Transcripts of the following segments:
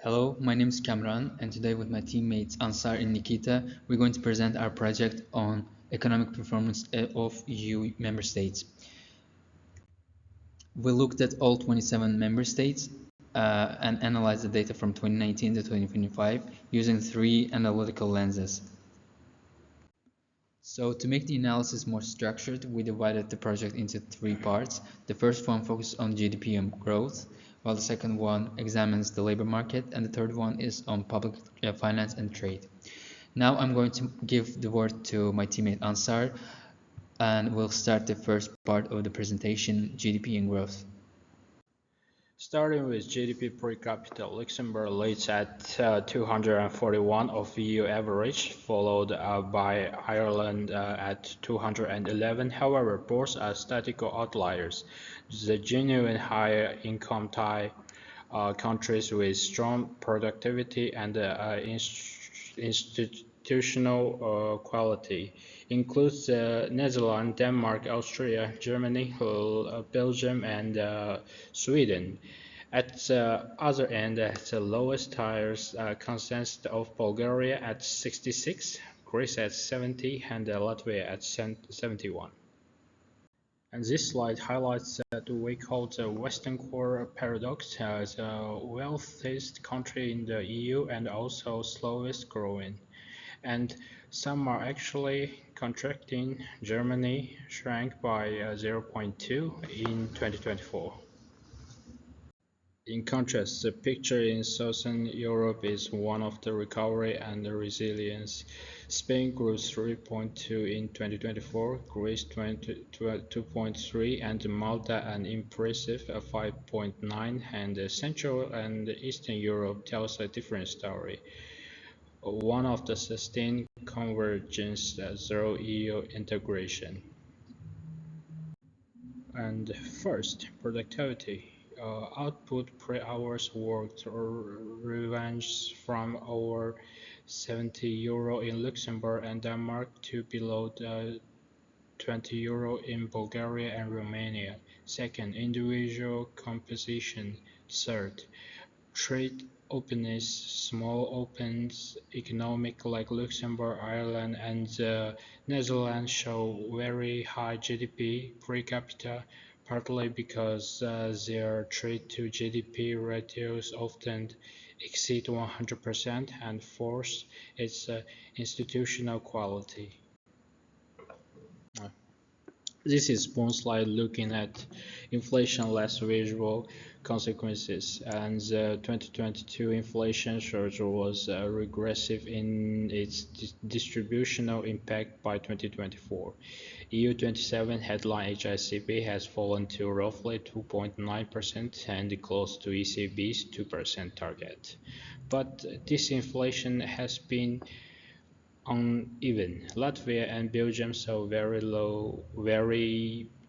Hello, my name is Kamran, and today with my teammates Ansar and Nikita, we're going to present our project on economic performance of EU member states. We looked at all 27 member states and analyzed the data from 2019 to 2025 using three analytical lenses. So to make the analysis more structured, we divided the project into three parts. The first one focused on GDP and growth, while the second one examines the labor market, and the third one is on public finance and trade. Now I'm going to give the word to my teammate Ansar, and we'll start the first part of the presentation, GDP and growth. Starting with GDP per capita, Luxembourg leads at 241 of EU average, followed by Ireland at 211. However, both are statistical outliers. The genuine higher income countries with strong productivity and institutional quality includes the Netherlands, Denmark, Austria, Germany, Belgium, and Sweden. At the other end, the lowest tiers consist of Bulgaria at 66, Greece at 70, and Latvia at 71. And this slide highlights that we call the Western Core paradox as the wealthiest country in the EU and also slowest growing. And some are actually contracting. Germany shrank by 0.2 in 2024. In contrast, the picture in Southern Europe is one of the recovery and the resilience. Spain grew 3.2 in 2024, Greece 2.3, and Malta an impressive 5.9, and Central and Eastern Europe tells a different story. One of the sustained convergence through EU integration. And first, productivity. Output per hours worked ranged from over 70 euro in Luxembourg and Denmark to below 20 euro in Bulgaria and Romania. Second, individual composition. Third, trade openness, small opens economic like Luxembourg, Ireland, and the Netherlands show very high GDP per capita, partly because their trade to GDP ratios often exceed 100%, and fourth, its institutional quality. This is one slide looking at inflation less visual consequences, and the 2022 inflation surge was regressive in its distributional impact by 2024. EU27 headline HICP has fallen to roughly 2.9% and close to ECB's 2% target. But this inflation has been uneven. Latvia and Belgium saw very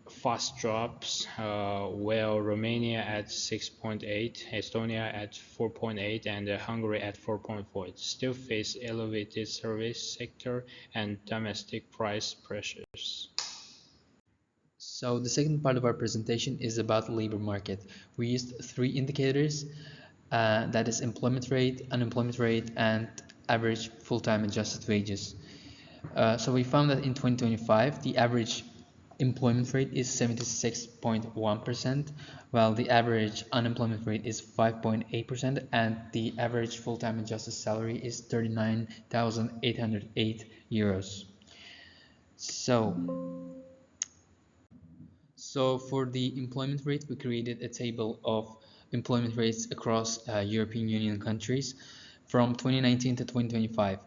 fast drops, while Romania at 6.8, Estonia at 4.8, and Hungary at 4.4 still face elevated service sector and domestic price pressures. So the second part of our presentation is about the labor market. We used three indicators, that is employment rate, unemployment rate, and average full-time adjusted wages. So we found that in 2025, the average employment rate is 76.1%, while the average unemployment rate is 5.8%, and the average full-time adjusted salary is 39,808 euros. So for the employment rate, we created a table of employment rates across European Union countries from 2019 to 2025.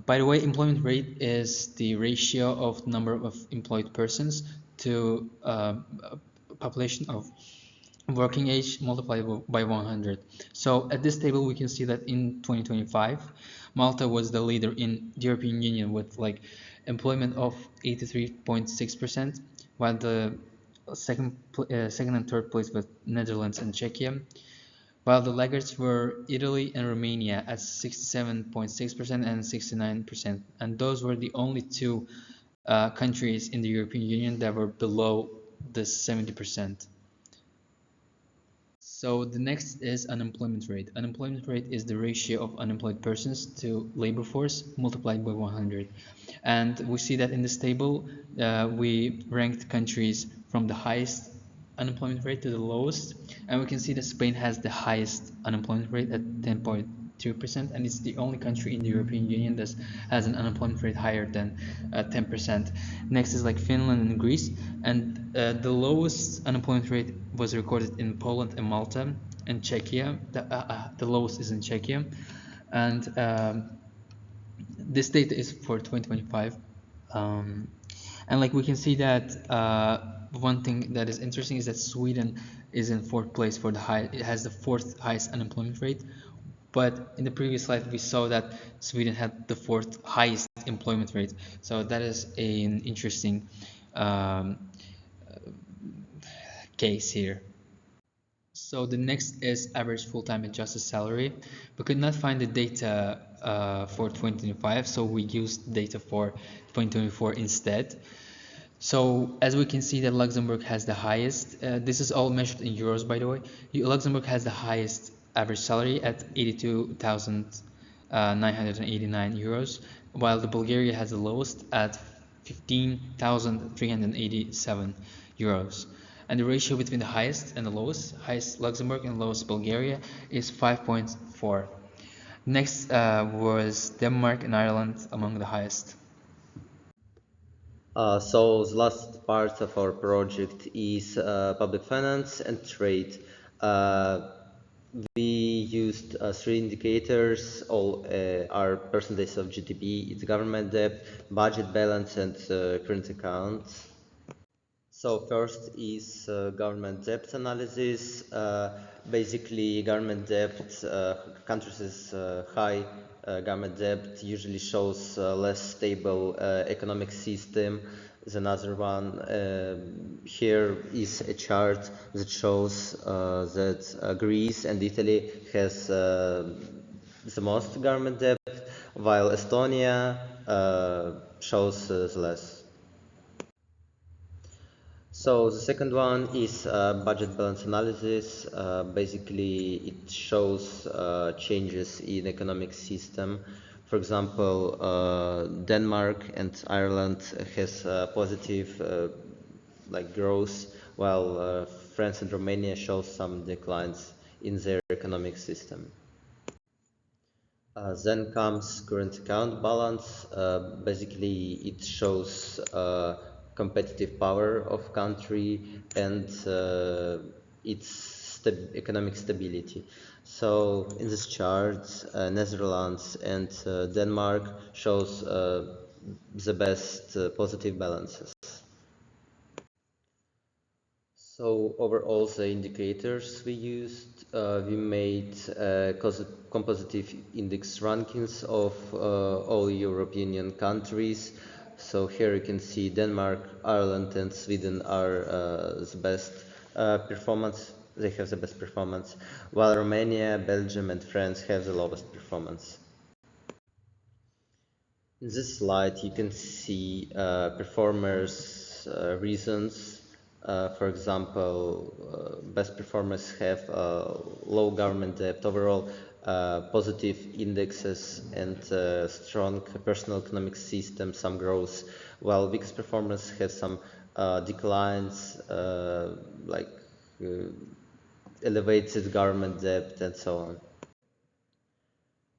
By the way, employment rate is the ratio of number of employed persons to population of working age multiplied by 100. So at this table, we can see that in 2025, Malta was the leader in the European Union with like employment of 83.6%, while the second and third place with Netherlands and Czechia, while the laggards were Italy and Romania at 67.6% and 69%, and those were the only two countries in the European Union that were below the 70%. So the next is unemployment rate. Unemployment rate is the ratio of unemployed persons to labor force multiplied by 100. And we see that in this table, we ranked countries from the highest unemployment rate to the lowest. And we can see that Spain has the highest unemployment rate at 10.2%, and it's the only country in the European Union that has an unemployment rate higher than 10%. Next is like Finland and Greece, and the lowest unemployment rate was recorded in Poland and Malta and Czechia. The lowest is in Czechia, and this data is for 2025. Um, and like we can see that one thing that is interesting is that Sweden is in fourth place for the high. It has the fourth highest unemployment rate. But in the previous slide, we saw that Sweden had the fourth highest employment rate. So that is an interesting um, case here. So the next is average full-time adjusted salary. We could not find the data for 2025, so we used data for 2024 instead. So as we can see that Luxembourg has the highest, this is all measured in euros by the way. Luxembourg has the highest average salary at 82,989 euros, while the Bulgaria has the lowest at 15,387 euros. And the ratio between the highest and the lowest, highest Luxembourg and lowest Bulgaria, is 5.4. Next was Denmark and Ireland among the highest. So the last part of our project is public finance and trade. Uh, we used three indicators, all are percentage of GDP, its government debt, budget balance, and current accounts. So first is government debt analysis. Basically, government debt, countries with high government debt usually shows less stable economic system than other one. Here is a chart that shows that Greece and Italy has the most government debt, while Estonia shows the less. So the second one is budget balance analysis. Basically, it shows changes in economic system. For example, Denmark and Ireland has positive like growth, while France and Romania show some declines in their economic system. Then comes current account balance. Basically, it shows competitive power of country and its economic stability. So in this chart, Netherlands and Denmark shows the best positive balances. So overall, the indicators we used, we made compositive index rankings of all European Union countries. So here you can see Denmark, Ireland, and Sweden are the best performance. They have the best performance, while Romania, Belgium, and France have the lowest performance. In this slide, you can see performers' reasons. For example, best performers have low government debt, overall positive indexes, and strong personal economic system, some growth, while weakest performers have some declines, like elevated government debt, and so on.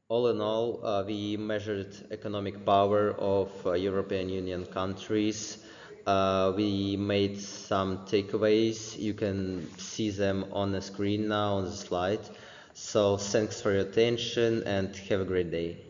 All in all, we measured economic power of European Union countries. We made some takeaways. You can see them on the screen now on the slide. So thanks for your attention and have a great day.